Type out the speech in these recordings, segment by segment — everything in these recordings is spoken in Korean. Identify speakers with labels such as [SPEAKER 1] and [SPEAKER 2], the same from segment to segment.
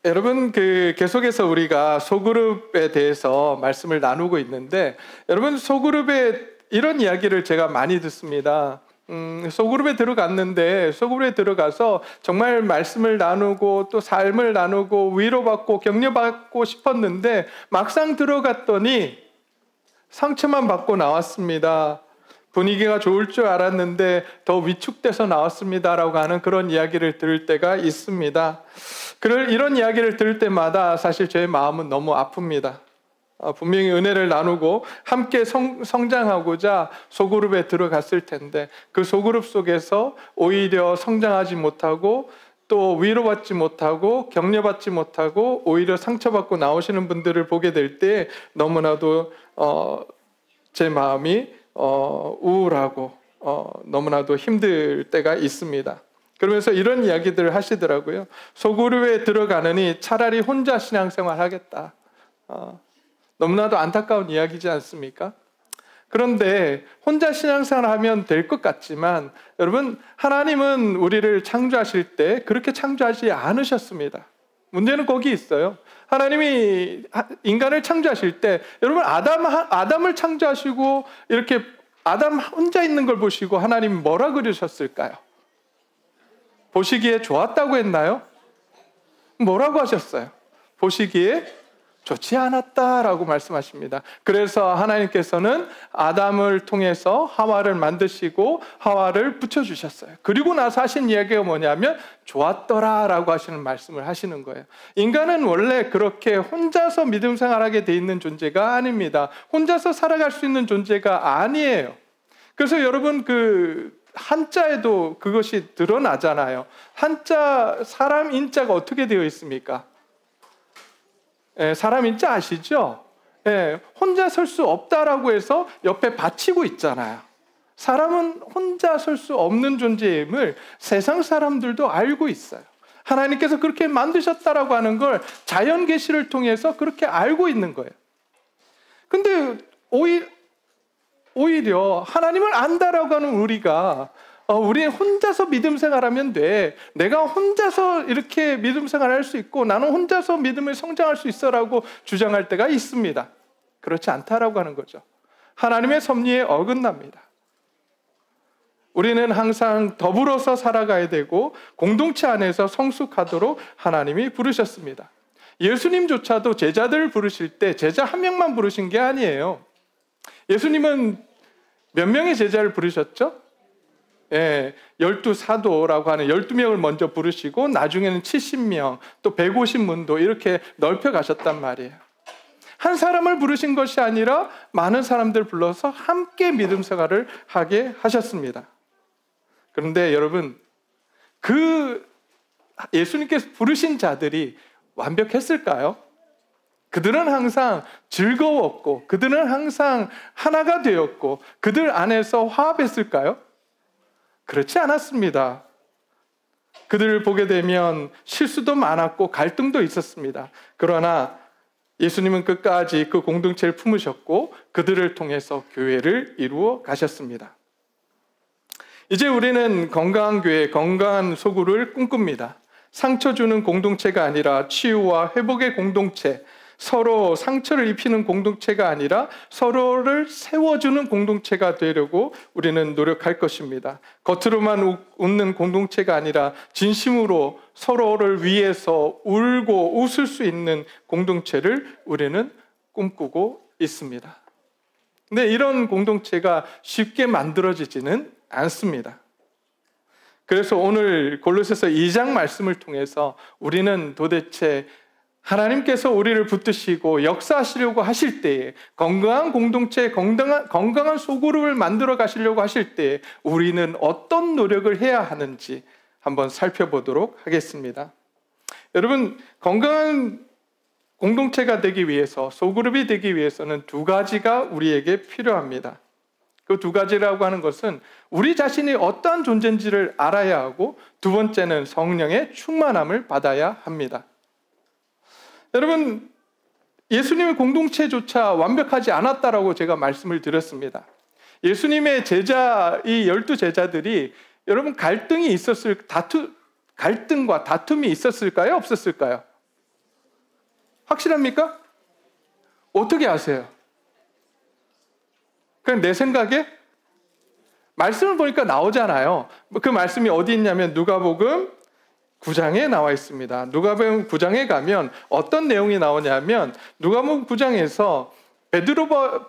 [SPEAKER 1] 여러분, 계속해서 우리가 소그룹에 대해서 말씀을 나누고 있는데, 여러분, 소그룹에 이런 이야기를 제가 많이 듣습니다. 소그룹에 들어갔는데, 소그룹에 들어가서 정말 말씀을 나누고 또 삶을 나누고 위로받고 격려받고 싶었는데, 막상 들어갔더니 상처만 받고 나왔습니다. 분위기가 좋을 줄 알았는데 더 위축돼서 나왔습니다라고 하는 그런 이야기를 들을 때가 있습니다. 이런 이야기를 들을 때마다 사실 제 마음은 너무 아픕니다. 분명히 은혜를 나누고 함께 성장하고자 소그룹에 들어갔을 텐데, 그 소그룹 속에서 오히려 성장하지 못하고 또 위로받지 못하고 격려받지 못하고 오히려 상처받고 나오시는 분들을 보게 될 때 너무나도 제 마음이 우울하고 너무나도 힘들 때가 있습니다. 그러면서 이런 이야기들을 하시더라고요. 소그룹에 들어가느니 차라리 혼자 신앙생활 하겠다. 너무나도 안타까운 이야기지 않습니까? 그런데 혼자 신앙생활 하면 될 것 같지만, 여러분, 하나님은 우리를 창조하실 때 그렇게 창조하지 않으셨습니다. 문제는 거기 있어요. 하나님이 인간을 창조하실 때, 여러분, 아담을 창조하시고 이렇게 아담 혼자 있는 걸 보시고 하나님이 뭐라 그러셨을까요? 보시기에 좋았다고 했나요? 뭐라고 하셨어요? 보시기에 좋지 않았다라고 말씀하십니다. 그래서 하나님께서는 아담을 통해서 하와를 만드시고 하와를 붙여주셨어요. 그리고 나서 하신 이야기가 뭐냐면 좋았더라라고 하시는 말씀을 하시는 거예요. 인간은 원래 그렇게 혼자서 믿음 생활하게 돼 있는 존재가 아닙니다. 혼자서 살아갈 수 있는 존재가 아니에요. 그래서 여러분, 한자에도 그것이 드러나잖아요. 한자, 사람 인자가 어떻게 되어 있습니까? 사람 인자 아시죠? 혼자 설 수 없다라고 해서 옆에 받치고 있잖아요. 사람은 혼자 설 수 없는 존재임을 세상 사람들도 알고 있어요. 하나님께서 그렇게 만드셨다라고 하는 걸 자연 계시를 통해서 그렇게 알고 있는 거예요. 근데 오히려 하나님을 안다라고 하는 우리가 우리 혼자서 믿음 생활하면 돼. 내가 혼자서 이렇게 믿음 생활할 수 있고 나는 혼자서 믿음을 성장할 수 있어라고 주장할 때가 있습니다. 그렇지 않다라고 하는 거죠. 하나님의 섭리에 어긋납니다. 우리는 항상 더불어서 살아가야 되고 공동체 안에서 성숙하도록 하나님이 부르셨습니다. 예수님조차도 제자들을 부르실 때 제자 한 명만 부르신 게 아니에요. 예수님은 몇 명의 제자를 부르셨죠? 12사도라고 하는 12명을 먼저 부르시고 나중에는 70명, 또 150문도 이렇게 넓혀 가셨단 말이에요. 한 사람을 부르신 것이 아니라 많은 사람들 불러서 함께 믿음 생활을 하게 하셨습니다. 그런데 여러분, 예수님께서 부르신 자들이 완벽했을까요? 그들은 항상 즐거웠고 그들은 항상 하나가 되었고 그들 안에서 화합했을까요? 그렇지 않았습니다. 그들을 보게 되면 실수도 많았고 갈등도 있었습니다. 그러나 예수님은 끝까지 그 공동체를 품으셨고 그들을 통해서 교회를 이루어 가셨습니다. 이제 우리는 건강한 교회, 건강한 소그룹을 꿈꿉니다. 상처 주는 공동체가 아니라 치유와 회복의 공동체, 서로 상처를 입히는 공동체가 아니라 서로를 세워주는 공동체가 되려고 우리는 노력할 것입니다. 겉으로만 웃는 공동체가 아니라 진심으로 서로를 위해서 울고 웃을 수 있는 공동체를 우리는 꿈꾸고 있습니다. 근데 이런 공동체가 쉽게 만들어지지는 않습니다. 그래서 오늘 골로새서 2장 말씀을 통해서 우리는 도대체 하나님께서 우리를 붙드시고 역사하시려고 하실 때에 건강한 공동체, 건강한 소그룹을 만들어 가시려고 하실 때에 우리는 어떤 노력을 해야 하는지 한번 살펴보도록 하겠습니다. 여러분, 건강한 공동체가 되기 위해서, 소그룹이 되기 위해서는 두 가지가 우리에게 필요합니다. 그 두 가지라고 하는 것은 우리 자신이 어떠한 존재인지를 알아야 하고, 두 번째는 성령의 충만함을 받아야 합니다. 여러분, 예수님의 공동체조차 완벽하지 않았다라고 제가 말씀을 드렸습니다. 예수님의 제자, 이 12제자들이 여러분 갈등과 다툼이 있었을까요? 없었을까요? 확실합니까? 어떻게 아세요? 그냥 내 생각에 말씀을 보니까 나오잖아요. 그 말씀이 어디 있냐면 누가복음 9장에 나와 있습니다. 누가복음 9장에 가면 어떤 내용이 나오냐면 누가복음 9장에서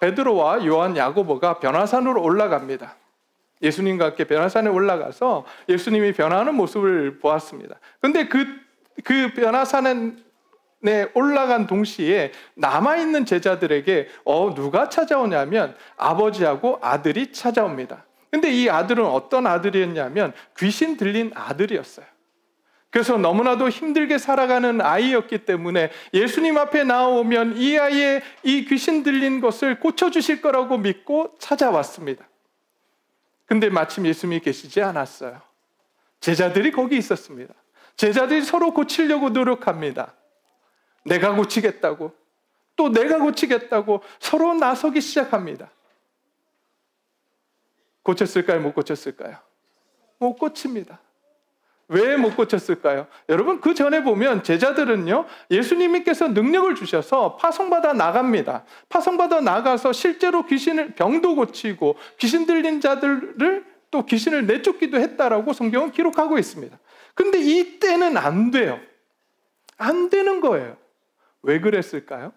[SPEAKER 1] 베드로와 요한, 야고보가 변화산으로 올라갑니다. 예수님과 함께 변화산에 올라가서 예수님이 변화하는 모습을 보았습니다. 그런데 그 변화산에 올라간 동시에 남아있는 제자들에게 누가 찾아오냐면 아버지하고 아들이 찾아옵니다. 근데 이 아들은 어떤 아들이었냐면 귀신 들린 아들이었어요. 그래서 너무나도 힘들게 살아가는 아이였기 때문에 예수님 앞에 나오면 이 아이의 이 귀신 들린 것을 고쳐주실 거라고 믿고 찾아왔습니다. 근데 마침 예수님이 계시지 않았어요. 제자들이 거기 있었습니다. 제자들이 서로 고치려고 노력합니다. 내가 고치겠다고, 또 내가 고치겠다고 서로 나서기 시작합니다. 고쳤을까요? 못 고쳤을까요? 못 고칩니다. 왜 못 고쳤을까요? 여러분, 그 전에 보면 제자들은요, 예수님께서 능력을 주셔서 파송받아 나갑니다. 파송받아 나가서 실제로 병도 고치고 귀신 들린 자들을 또 귀신을 내쫓기도 했다라고 성경은 기록하고 있습니다. 근데 이때는 안 돼요. 안 되는 거예요. 왜 그랬을까요?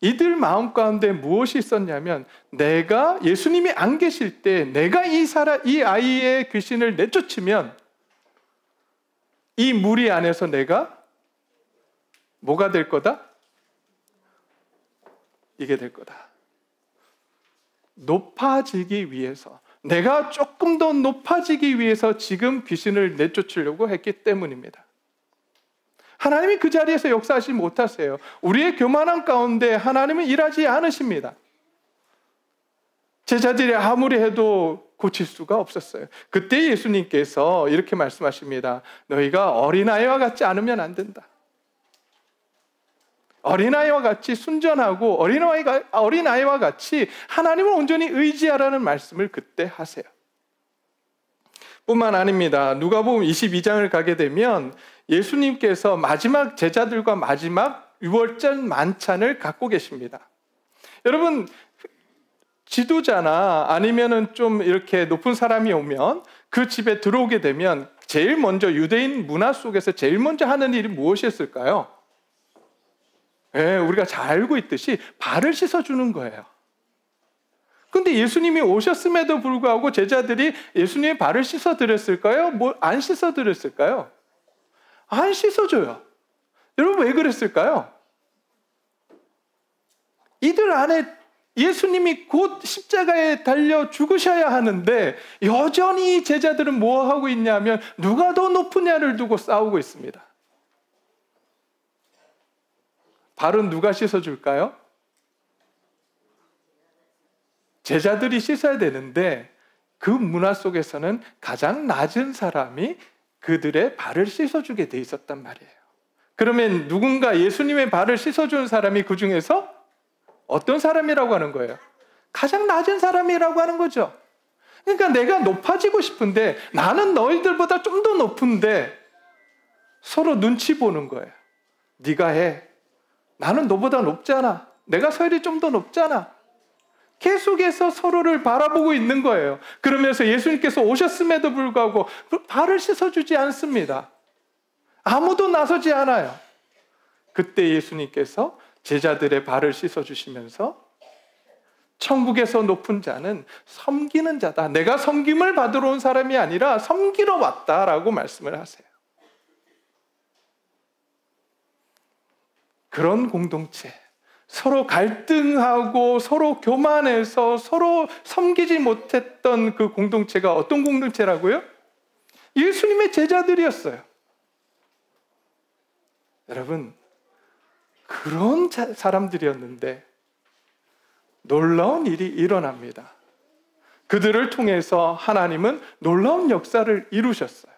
[SPEAKER 1] 이들 마음 가운데 무엇이 있었냐면, 내가 예수님이 안 계실 때 내가 이 아이의 귀신을 내쫓으면 이 무리 안에서 내가 뭐가 될 거다? 이게 될 거다. 높아지기 위해서, 내가 조금 더 높아지기 위해서 지금 귀신을 내쫓으려고 했기 때문입니다. 하나님이 그 자리에서 역사하지 못하세요. 우리의 교만함 가운데 하나님은 일하지 않으십니다. 제자들이 아무리 해도 고칠 수가 없었어요. 그때 예수님께서 이렇게 말씀하십니다. 너희가 어린아이와 같지 않으면 안 된다. 어린아이와 같이 순전하고 어린아이와 같이 하나님을 온전히 의지하라는 말씀을 그때 하세요. 뿐만 아닙니다. 누가복음 22장을 가게 되면 예수님께서 마지막 제자들과 마지막 유월절 만찬을 갖고 계십니다. 여러분, 지도자나 아니면은 좀 이렇게 높은 사람이 오면 그 집에 들어오게 되면 제일 먼저 유대인 문화 속에서 제일 먼저 하는 일이 무엇이었을까요? 우리가 잘 알고 있듯이 발을 씻어주는 거예요. 근데 예수님이 오셨음에도 불구하고 제자들이 예수님의 발을 씻어드렸을까요? 안 씻어드렸을까요? 안 씻어줘요. 여러분, 왜 그랬을까요? 이들 안에 예수님이 곧 십자가에 달려 죽으셔야 하는데 여전히 제자들은 뭐 하고 있냐면 누가 더 높으냐를 두고 싸우고 있습니다. 발은 누가 씻어줄까요? 제자들이 씻어야 되는데 그 문화 속에서는 가장 낮은 사람이 그들의 발을 씻어주게 돼 있었단 말이에요. 그러면 누군가 예수님의 발을 씻어주는 사람이 그 중에서 어떤 사람이라고 하는 거예요? 가장 낮은 사람이라고 하는 거죠. 그러니까 내가 높아지고 싶은데 나는 너희들보다 좀 더 높은데 서로 눈치 보는 거예요. 네가 해. 나는 너보다 높잖아. 내가 서열이 좀 더 높잖아. 계속해서 서로를 바라보고 있는 거예요. 그러면서 예수님께서 오셨음에도 불구하고 발을 씻어주지 않습니다. 아무도 나서지 않아요. 그때 예수님께서 제자들의 발을 씻어주시면서 천국에서 높은 자는 섬기는 자다. 내가 섬김을 받으러 온 사람이 아니라 섬기러 왔다라고 말씀을 하세요. 그런 공동체, 서로 갈등하고 서로 교만해서 서로 섬기지 못했던 그 공동체가 어떤 공동체라고요? 예수님의 제자들이었어요. 여러분, 그런 사람들이었는데 놀라운 일이 일어납니다. 그들을 통해서 하나님은 놀라운 역사를 이루셨어요.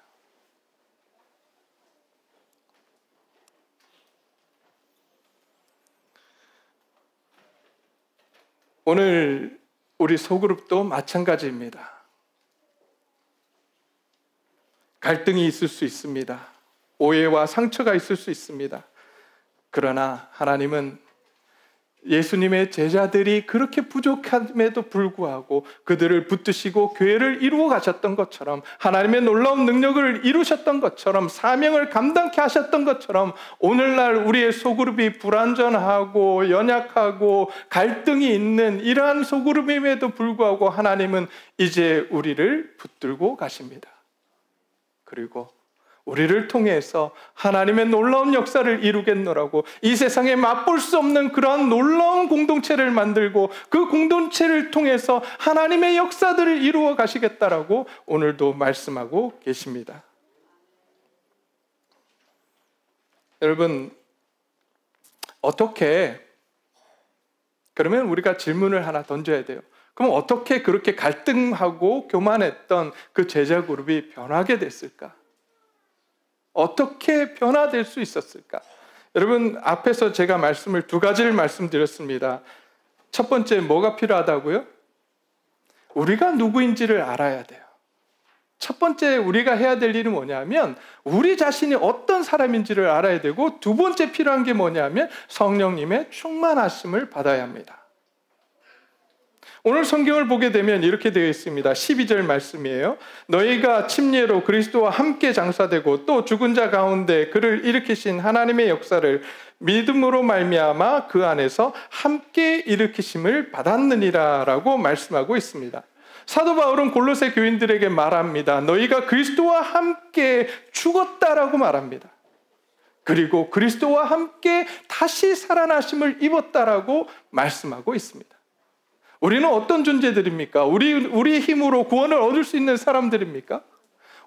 [SPEAKER 1] 오늘 우리 소그룹도 마찬가지입니다. 갈등이 있을 수 있습니다. 오해와 상처가 있을 수 있습니다. 그러나 하나님은 예수님의 제자들이 그렇게 부족함에도 불구하고 그들을 붙드시고 교회를 이루어 가셨던 것처럼, 하나님의 놀라운 능력을 이루셨던 것처럼, 사명을 감당케 하셨던 것처럼, 오늘날 우리의 소그룹이 불완전하고 연약하고 갈등이 있는 이러한 소그룹임에도 불구하고 하나님은 이제 우리를 붙들고 가십니다. 그리고 우리를 통해서 하나님의 놀라운 역사를 이루겠노라고, 이 세상에 맛볼 수 없는 그러한 놀라운 공동체를 만들고 그 공동체를 통해서 하나님의 역사들을 이루어 가시겠다라고 오늘도 말씀하고 계십니다. 여러분, 그러면 우리가 질문을 하나 던져야 돼요. 그럼 어떻게 그렇게 갈등하고 교만했던 그 제자 그룹이 변하게 됐을까? 어떻게 변화될 수 있었을까? 여러분, 앞에서 제가 두 가지를 말씀드렸습니다. 첫 번째, 뭐가 필요하다고요? 우리가 누구인지를 알아야 돼요. 첫 번째 우리가 해야 될 일은 뭐냐면 우리 자신이 어떤 사람인지를 알아야 되고, 두 번째 필요한 게 뭐냐면 성령님의 충만하심을 받아야 합니다. 오늘 성경을 보게 되면 이렇게 되어 있습니다. 12절 말씀이에요. 너희가 침례로 그리스도와 함께 장사되고 또 죽은 자 가운데 그를 일으키신 하나님의 역사를 믿음으로 말미암아 그 안에서 함께 일으키심을 받았느니라 라고 말씀하고 있습니다. 사도 바울은 골로새 교인들에게 말합니다. 너희가 그리스도와 함께 죽었다라고 말합니다. 그리고 그리스도와 함께 다시 살아나심을 입었다라고 말씀하고 있습니다. 우리는 어떤 존재들입니까? 우리의 힘으로 구원을 얻을 수 있는 사람들입니까?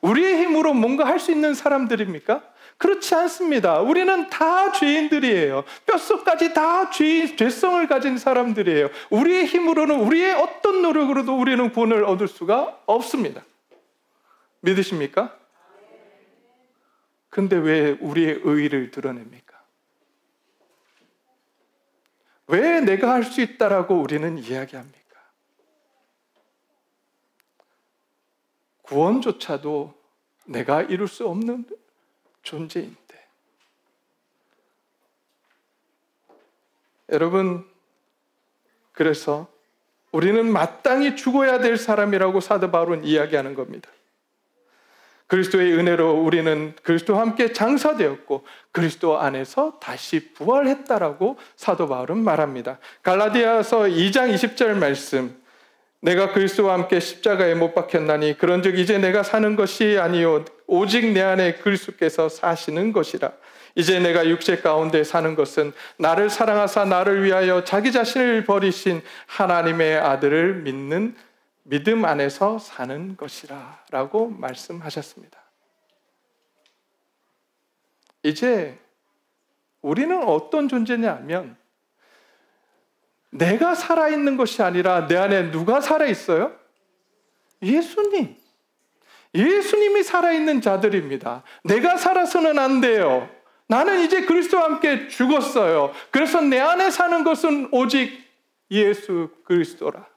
[SPEAKER 1] 우리의 힘으로 뭔가 할 수 있는 사람들입니까? 그렇지 않습니다. 우리는 다 죄인들이에요. 뼛속까지 다 죄성을 가진 사람들이에요. 우리의 힘으로는, 우리의 어떤 노력으로도 우리는 구원을 얻을 수가 없습니다. 믿으십니까? 근데 왜 우리의 의의를 드러냅니까? 왜 내가 할 수 있다라고 우리는 이야기합니까? 구원조차도 내가 이룰 수 없는 존재인데. 여러분, 그래서 우리는 마땅히 죽어야 될 사람이라고 사도 바울은 이야기하는 겁니다. 그리스도의 은혜로 우리는 그리스도와 함께 장사되었고 그리스도 안에서 다시 부활했다라고 사도 바울은 말합니다. 갈라디아서 2장 20절 말씀, 내가 그리스도와 함께 십자가에 못 박혔나니 그런즉 이제 내가 사는 것이 아니요 오직 내 안에 그리스도께서 사시는 것이라. 이제 내가 육체 가운데 사는 것은 나를 사랑하사 나를 위하여 자기 자신을 버리신 하나님의 아들을 믿는 믿음 안에서 사는 것이라 라고 말씀하셨습니다. 이제 우리는 어떤 존재냐면 내가 살아있는 것이 아니라 내 안에 누가 살아있어요? 예수님. 예수님이 살아있는 자들입니다. 내가 살아서는 안 돼요. 나는 이제 그리스도와 함께 죽었어요. 그래서 내 안에 사는 것은 오직 예수 그리스도라.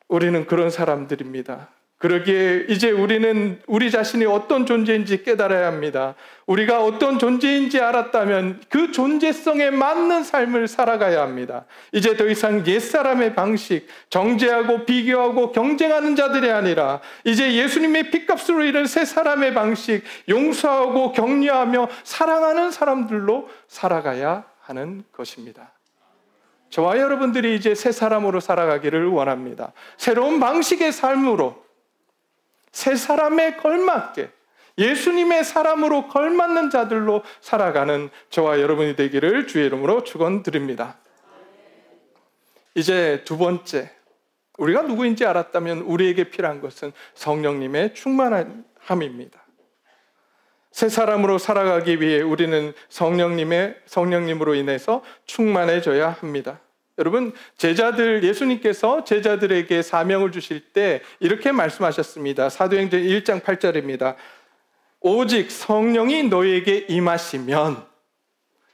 [SPEAKER 1] 우리는 그런 사람들입니다. 그러기에 이제 우리는 우리 자신이 어떤 존재인지 깨달아야 합니다. 우리가 어떤 존재인지 알았다면 그 존재성에 맞는 삶을 살아가야 합니다. 이제 더 이상 옛사람의 방식, 정죄하고 비교하고 경쟁하는 자들이 아니라 이제 예수님의 핏값으로 이른 새 사람의 방식, 용서하고 격려하며 사랑하는 사람들로 살아가야 하는 것입니다. 저와 여러분들이 이제 새 사람으로 살아가기를 원합니다. 새로운 방식의 삶으로, 새 사람에 걸맞게 예수님의 사람으로 걸맞는 자들로 살아가는 저와 여러분이 되기를 주의 이름으로 축원드립니다. 이제 두 번째, 우리가 누구인지 알았다면 우리에게 필요한 것은 성령님의 충만함입니다. 새 사람으로 살아가기 위해 우리는 성령님으로 인해서 충만해져야 합니다. 여러분, 예수님께서 제자들에게 사명을 주실 때 이렇게 말씀하셨습니다. 사도행전 1장 8절입니다. 오직 성령이 너희에게 임하시면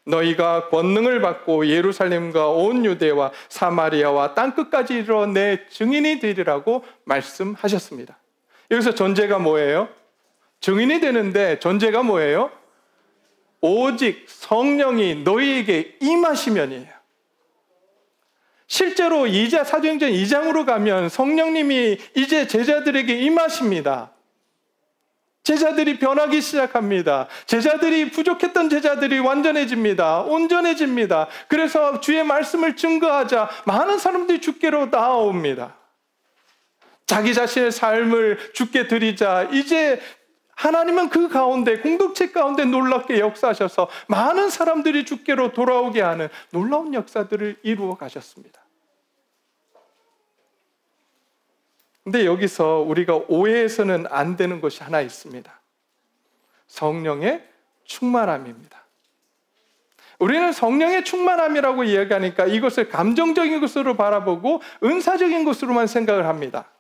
[SPEAKER 1] 너희가 권능을 받고 예루살렘과 온 유대와 사마리아와 땅끝까지 이르러 내 증인이 되리라고 말씀하셨습니다. 여기서 전제가 뭐예요? 증인이 되는데 전제가 뭐예요? 오직 성령이 너희에게 임하시면이에요. 실제로 사도행전 2장으로 가면 성령님이 이제 제자들에게 임하십니다. 제자들이 변하기 시작합니다. 제자들이 부족했던 제자들이 완전해집니다. 온전해집니다. 그래서 주의 말씀을 증거하자 많은 사람들이 주께로 나아옵니다. 자기 자신의 삶을 주께 드리자 이제 하나님은 그 가운데 공동체 가운데 놀랍게 역사하셔서 많은 사람들이 주께로 돌아오게 하는 놀라운 역사들을 이루어 가셨습니다. 근데 여기서 우리가 오해해서는 안 되는 것이 하나 있습니다. 성령의 충만함입니다. 우리는 성령의 충만함이라고 이야기하니까 이것을 감정적인 것으로 바라보고 은사적인 것으로만 생각을 합니다.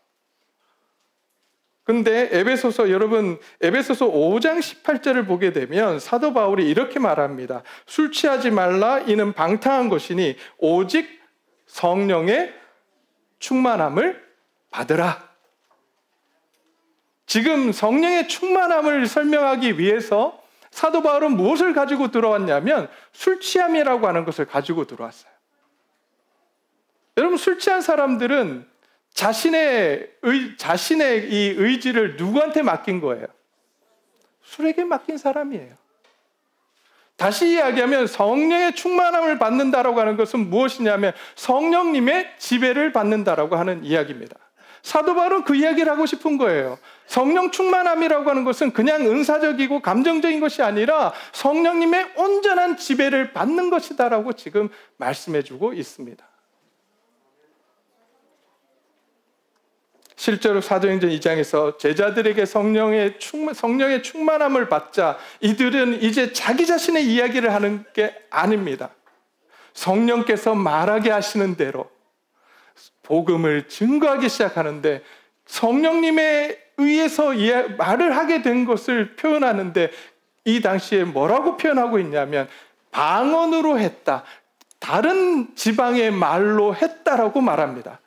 [SPEAKER 1] 근데 여러분 에베소서 5장 18절을 보게 되면 사도 바울이 이렇게 말합니다. 술 취하지 말라 이는 방탕한 것이니 오직 성령의 충만함을 받으라. 지금 성령의 충만함을 설명하기 위해서 사도 바울은 무엇을 가지고 들어왔냐면 술 취함이라고 하는 것을 가지고 들어왔어요. 여러분 술 취한 사람들은 자신의 이 의지를 누구한테 맡긴 거예요? 술에게 맡긴 사람이에요. 다시 이야기하면 성령의 충만함을 받는다라고 하는 것은 무엇이냐면 성령님의 지배를 받는다라고 하는 이야기입니다. 사도 바울은 그 이야기를 하고 싶은 거예요. 성령 충만함이라고 하는 것은 그냥 은사적이고 감정적인 것이 아니라 성령님의 온전한 지배를 받는 것이다라고 지금 말씀해주고 있습니다. 실제로 사도행전 2장에서 제자들에게 성령의 충만함을 받자 이들은 이제 자기 자신의 이야기를 하는 게 아닙니다. 성령께서 말하게 하시는 대로 복음을 증거하기 시작하는데 성령님에 의해서 말을 하게 된 것을 표현하는데 이 당시에 뭐라고 표현하고 있냐면 방언으로 했다. 다른 지방의 말로 했다라고 말합니다.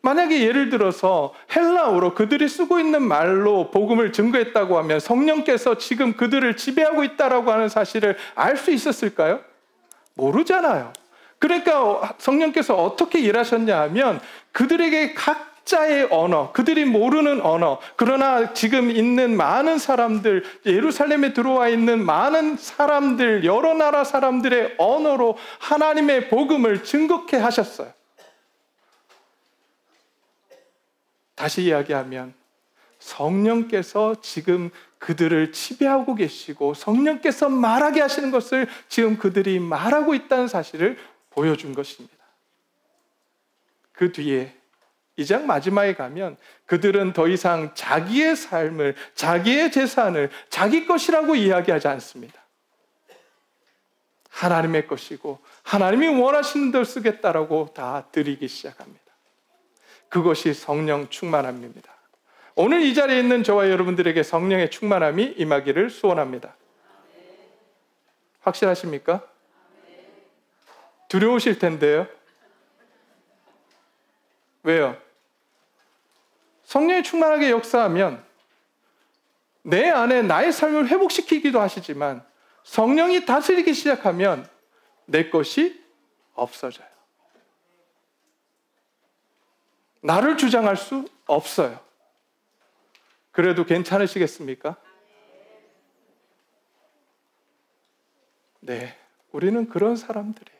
[SPEAKER 1] 만약에 예를 들어서 헬라어로 그들이 쓰고 있는 말로 복음을 증거했다고 하면 성령께서 지금 그들을 지배하고 있다라고 하는 사실을 알 수 있었을까요? 모르잖아요. 그러니까 성령께서 어떻게 일하셨냐 하면 그들에게 각자의 언어, 그들이 모르는 언어, 그러나 지금 있는 많은 사람들, 예루살렘에 들어와 있는 많은 사람들, 여러 나라 사람들의 언어로 하나님의 복음을 증거케 하셨어요. 다시 이야기하면 성령께서 지금 그들을 지배하고 계시고 성령께서 말하게 하시는 것을 지금 그들이 말하고 있다는 사실을 보여준 것입니다. 그 뒤에 2장 마지막에 가면 그들은 더 이상 자기의 삶을, 자기의 재산을 자기 것이라고 이야기하지 않습니다. 하나님의 것이고 하나님이 원하시는 대로 쓰겠다라고 다 드리기 시작합니다. 그것이 성령 충만함입니다. 오늘 이 자리에 있는 저와 여러분들에게 성령의 충만함이 임하기를 소원합니다. 확실하십니까? 두려우실 텐데요. 왜요? 성령이 충만하게 역사하면 내 안에 나의 삶을 회복시키기도 하시지만 성령이 다스리기 시작하면 내 것이 없어져요. 나를 주장할 수 없어요. 그래도 괜찮으시겠습니까? 네, 우리는 그런 사람들이에요.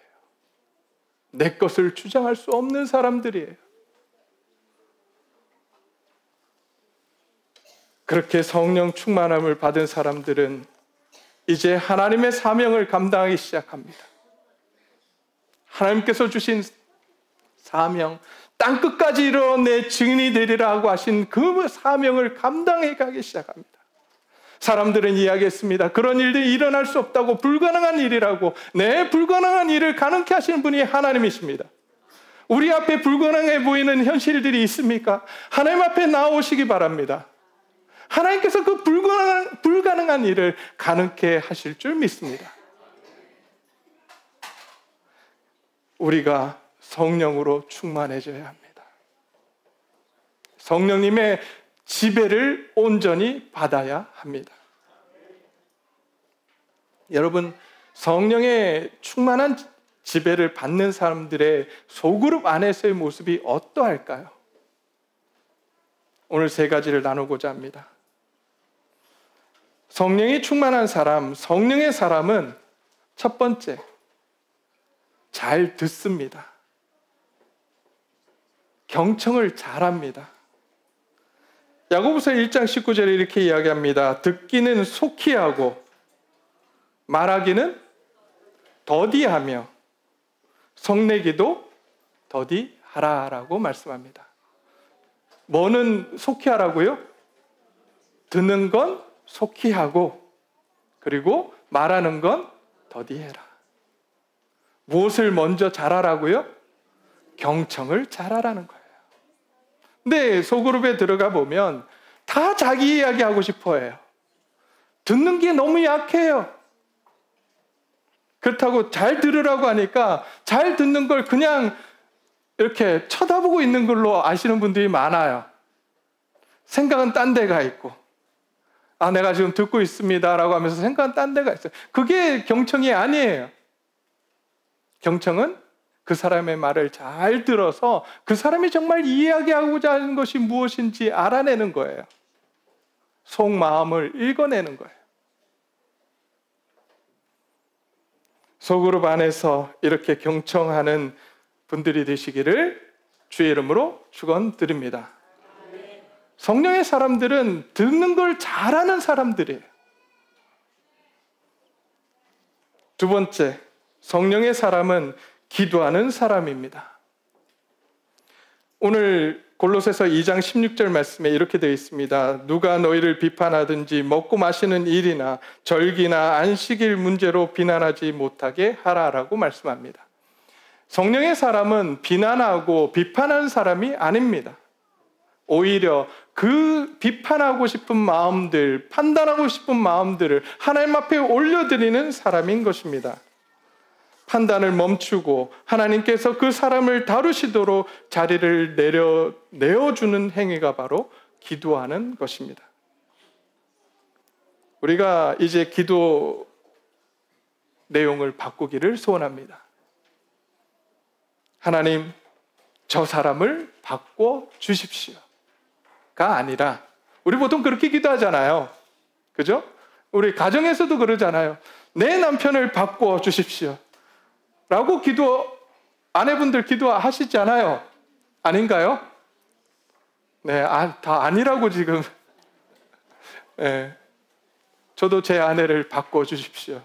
[SPEAKER 1] 내 것을 주장할 수 없는 사람들이에요. 그렇게 성령 충만함을 받은 사람들은 이제 하나님의 사명을 감당하기 시작합니다. 하나님께서 주신 사명, 땅끝까지 이르러 내 증인이 되리라 하고 하신 그 사명을 감당해 가기 시작합니다. 사람들은 이야기했습니다. 그런 일들이 일어날 수 없다고, 불가능한 일이라고. 네, 불가능한 일을 가능케 하시는 분이 하나님이십니다. 우리 앞에 불가능해 보이는 현실들이 있습니까? 하나님 앞에 나오시기 바랍니다. 하나님께서 그 불가능한 일을 가능케 하실 줄 믿습니다. 우리가 성령으로 충만해져야 합니다. 성령님의 지배를 온전히 받아야 합니다. 여러분, 성령의 충만한 지배를 받는 사람들의 소그룹 안에서의 모습이 어떠할까요? 오늘 세 가지를 나누고자 합니다. 성령이 충만한 사람, 성령의 사람은 첫 번째, 잘 듣습니다. 경청을 잘합니다. 야고보서 1장 19절에 이렇게 이야기합니다. 듣기는 속히 하고 말하기는 더디하며 성내기도 더디하라라고 말씀합니다. 뭐는 속히 하라고요? 듣는 건 속히 하고, 그리고 말하는 건 더디해라. 무엇을 먼저 잘하라고요? 경청을 잘하라는 거예요. 근데 소그룹에 들어가 보면 다 자기 이야기 하고 싶어 해요. 듣는 게 너무 약해요. 그렇다고 잘 들으라고 하니까 잘 듣는 걸 그냥 이렇게 쳐다보고 있는 걸로 아시는 분들이 많아요. 생각은 딴 데가 있고, 아, 내가 지금 듣고 있습니다 라고 하면서 생각은 딴 데가 있어요. 그게 경청이 아니에요. 경청은 그 사람의 말을 잘 들어서 그 사람이 정말 이야기하고자 하는 것이 무엇인지 알아내는 거예요. 속마음을 읽어내는 거예요. 소그룹 안에서 이렇게 경청하는 분들이 되시기를 주의 이름으로 축원드립니다. 성령의 사람들은 듣는 걸 잘하는 사람들이에요. 두 번째, 성령의 사람은 기도하는 사람입니다. 오늘 골로새서 2장 16절 말씀에 이렇게 되어 있습니다. 누가 너희를 비판하든지 먹고 마시는 일이나 절기나 안식일 문제로 비난하지 못하게 하라라고 말씀합니다. 성령의 사람은 비난하고 비판하는 사람이 아닙니다. 오히려 그 비판하고 싶은 마음들, 판단하고 싶은 마음들을 하나님 앞에 올려드리는 사람인 것입니다. 판단을 멈추고 하나님께서 그 사람을 다루시도록 자리를 내어주는 행위가 바로 기도하는 것입니다. 우리가 이제 기도 내용을 바꾸기를 소원합니다. 하나님, 저 사람을 바꿔 주십시오가 아니라, 우리 보통 그렇게 기도하잖아요. 그죠? 우리 가정에서도 그러잖아요. 내 남편을 바꿔 주십시오 라고 아내분들 기도하시잖아요. 아닌가요? 네, 다 아니라고 지금. 네, 저도 제 아내를 바꿔 주십시오.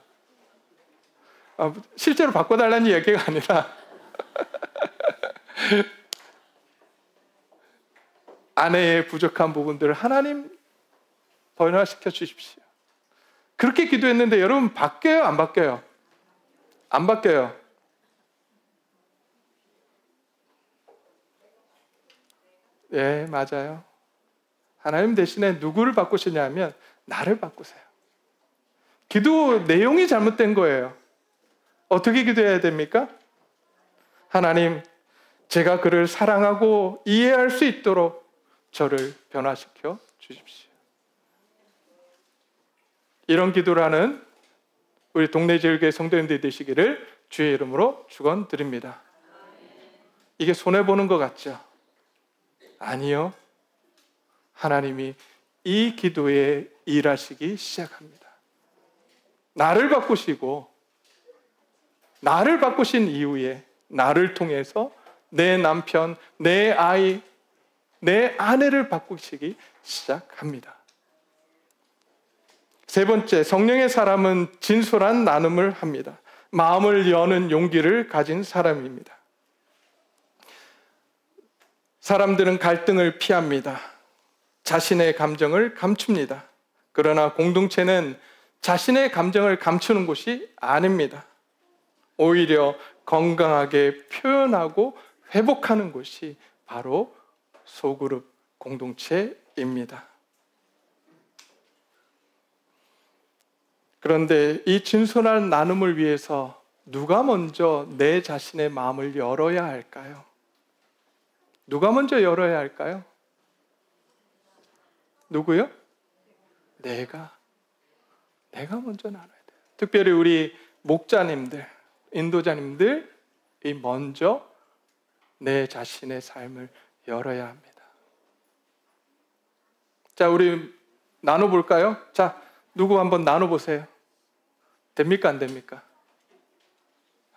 [SPEAKER 1] 실제로 바꿔달라는 얘기가 아니라 아내의 부족한 부분들을 하나님 변화시켜 주십시오. 그렇게 기도했는데 여러분 바뀌어요? 안 바뀌어요? 안 바뀌어요. 예, 맞아요. 하나님 대신에 누구를 바꾸시냐면 나를 바꾸세요. 기도 내용이 잘못된 거예요. 어떻게 기도해야 됩니까? 하나님, 제가 그를 사랑하고 이해할 수 있도록 저를 변화시켜 주십시오. 이런 기도를 하는 우리 동네제일교회 성도님들이 되시기를 주의 이름으로 축원드립니다. 이게 손해보는 것 같죠? 아니요. 하나님이 이 기도에 일하시기 시작합니다. 나를 바꾸시고, 나를 바꾸신 이후에 나를 통해서 내 남편, 내 아이, 내 아내를 바꾸시기 시작합니다. 세 번째, 성령의 사람은 진솔한 나눔을 합니다. 마음을 여는 용기를 가진 사람입니다. 사람들은 갈등을 피합니다. 자신의 감정을 감춥니다. 그러나 공동체는 자신의 감정을 감추는 곳이 아닙니다. 오히려 건강하게 표현하고 회복하는 곳이 바로 소그룹 공동체입니다. 그런데 이 진솔한 나눔을 위해서 누가 먼저 내 자신의 마음을 열어야 할까요? 누가 먼저 열어야 할까요? 누구요? 내가 먼저 나눠야 돼요. 특별히 우리 목자님들, 인도자님들이 먼저 내 자신의 삶을 열어야 합니다. 자, 우리 나눠볼까요? 자, 누구 한번 나눠보세요. 됩니까? 안 됩니까?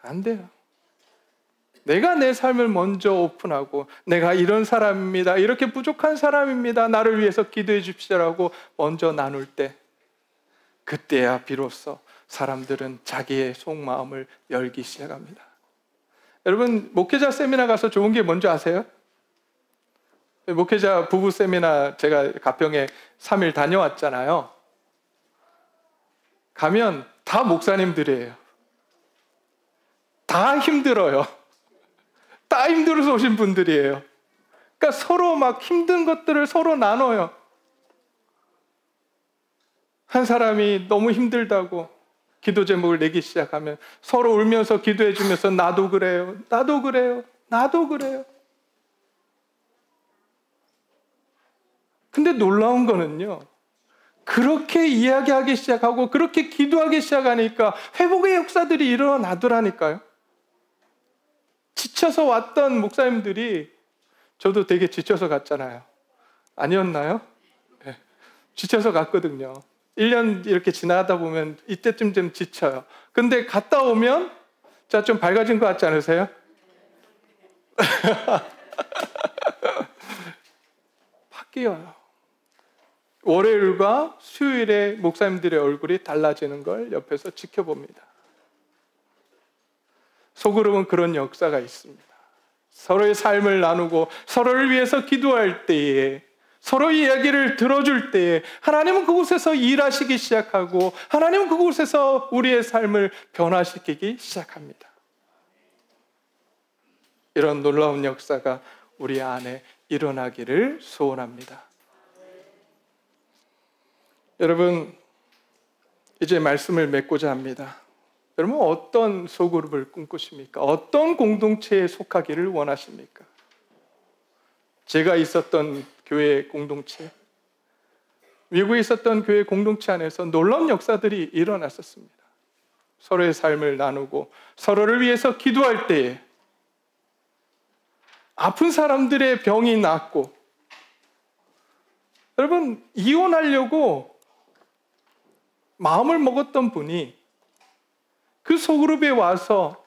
[SPEAKER 1] 안 돼요. 내가 내 삶을 먼저 오픈하고 내가 이런 사람입니다. 이렇게 부족한 사람입니다. 나를 위해서 기도해 주십시오라고 먼저 나눌 때 그때야 비로소 사람들은 자기의 속마음을 열기 시작합니다. 여러분 목회자 세미나 가서 좋은 게 뭔지 아세요? 목회자 부부 세미나 제가 가평에 3일 다녀왔잖아요. 가면 다 목사님들이에요. 다 힘들어요. 다 힘들어서 오신 분들이에요. 그러니까 서로 막 힘든 것들을 서로 나눠요. 한 사람이 너무 힘들다고 기도 제목을 내기 시작하면 서로 울면서 기도해 주면서 나도 그래요. 나도 그래요. 나도 그래요. 근데 놀라운 거는요. 그렇게 이야기하기 시작하고 그렇게 기도하기 시작하니까 회복의 역사들이 일어나더라니까요. 지쳐서 왔던 목사님들이 저도 되게 지쳐서 갔잖아요. 아니었나요? 네. 지쳐서 갔거든요. 1년 이렇게 지나다 보면 이때쯤 좀 지쳐요. 근데 갔다 오면 자, 좀 밝아진 것 같지 않으세요? 바뀌어요. 월요일과 수요일에 목사님들의 얼굴이 달라지는 걸 옆에서 지켜봅니다. 소그룹은 그런 역사가 있습니다. 서로의 삶을 나누고 서로를 위해서 기도할 때에 서로의 이야기를 들어줄 때에 하나님은 그곳에서 일하시기 시작하고 하나님은 그곳에서 우리의 삶을 변화시키기 시작합니다. 이런 놀라운 역사가 우리 안에 일어나기를 소원합니다. 여러분, 이제 말씀을 맺고자 합니다. 여러분, 어떤 소그룹을 꿈꾸십니까? 어떤 공동체에 속하기를 원하십니까? 제가 있었던 교회 공동체, 미국에 있었던 교회 공동체 안에서 놀라운 역사들이 일어났었습니다. 서로의 삶을 나누고 서로를 위해서 기도할 때에 아픈 사람들의 병이 낫고, 여러분, 이혼하려고 마음을 먹었던 분이 그 소그룹에 와서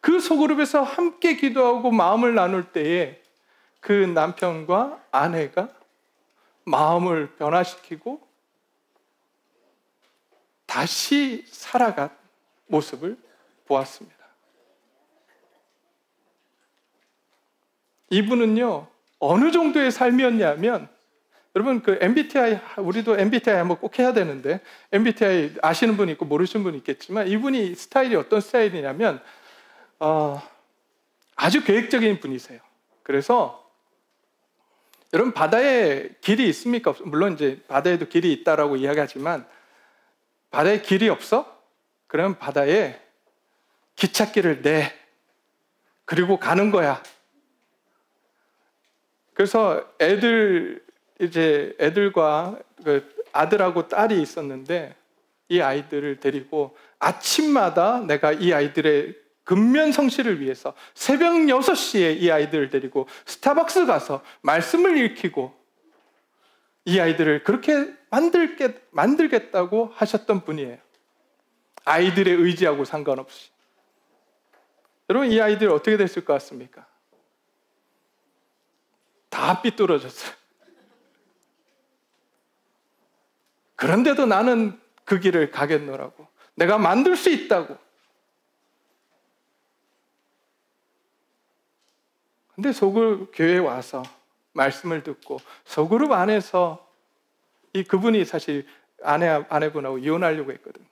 [SPEAKER 1] 그 소그룹에서 함께 기도하고 마음을 나눌 때에 그 남편과 아내가 마음을 변화시키고 다시 살아간 모습을 보았습니다. 이분은요, 어느 정도의 삶이었냐면, 여러분 그 MBTI, 우리도 MBTI 한번 꼭 해야 되는데, MBTI 아시는 분이 있고 모르시는 분이 있겠지만 이분이 스타일이 어떤 스타일이냐면 아주 계획적인 분이세요. 그래서 여러분 바다에 길이 있습니까? 물론 이제 바다에도 길이 있다라고 이야기하지만 바다에 길이 없어? 그러면 바다에 기찻길을 내. 그리고 가는 거야. 그래서 애들과 그 아들하고 딸이 있었는데 이 아이들을 데리고 아침마다 내가 이 아이들의 근면 성실을 위해서 새벽 6시에 이 아이들을 데리고 스타벅스 가서 말씀을 읽히고 이 아이들을 그렇게 만들겠다고 하셨던 분이에요. 아이들의 의지하고 상관없이. 여러분, 이 아이들 어떻게 됐을 것 같습니까? 다 삐뚤어졌어요. 그런데도 나는 그 길을 가겠노라고. 내가 만들 수 있다고. 근데 소그룹 교회에 와서 말씀을 듣고 소그룹 안에서 그분이 사실 아내분하고 이혼하려고 했거든요.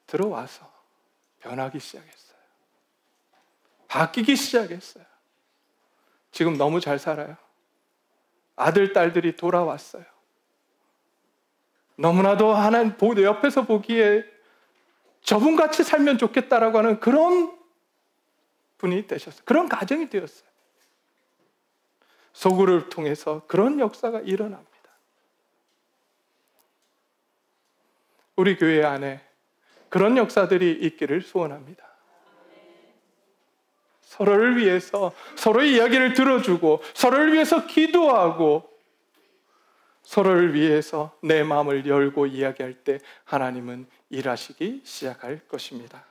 [SPEAKER 1] 들어와서 변하기 시작했어요. 바뀌기 시작했어요. 지금 너무 잘 살아요. 아들, 딸들이 돌아왔어요. 너무나도 하나님 옆에서 보기에 저분같이 살면 좋겠다라고 하는 그런 분이 되셨어요. 그런 가정이 되었어요. 소그룹을 통해서 그런 역사가 일어납니다. 우리 교회 안에 그런 역사들이 있기를 소원합니다. 서로를 위해서 서로의 이야기를 들어주고 서로를 위해서 기도하고 서로를 위해서 내 마음을 열고 이야기할 때 하나님은 일하시기 시작할 것입니다.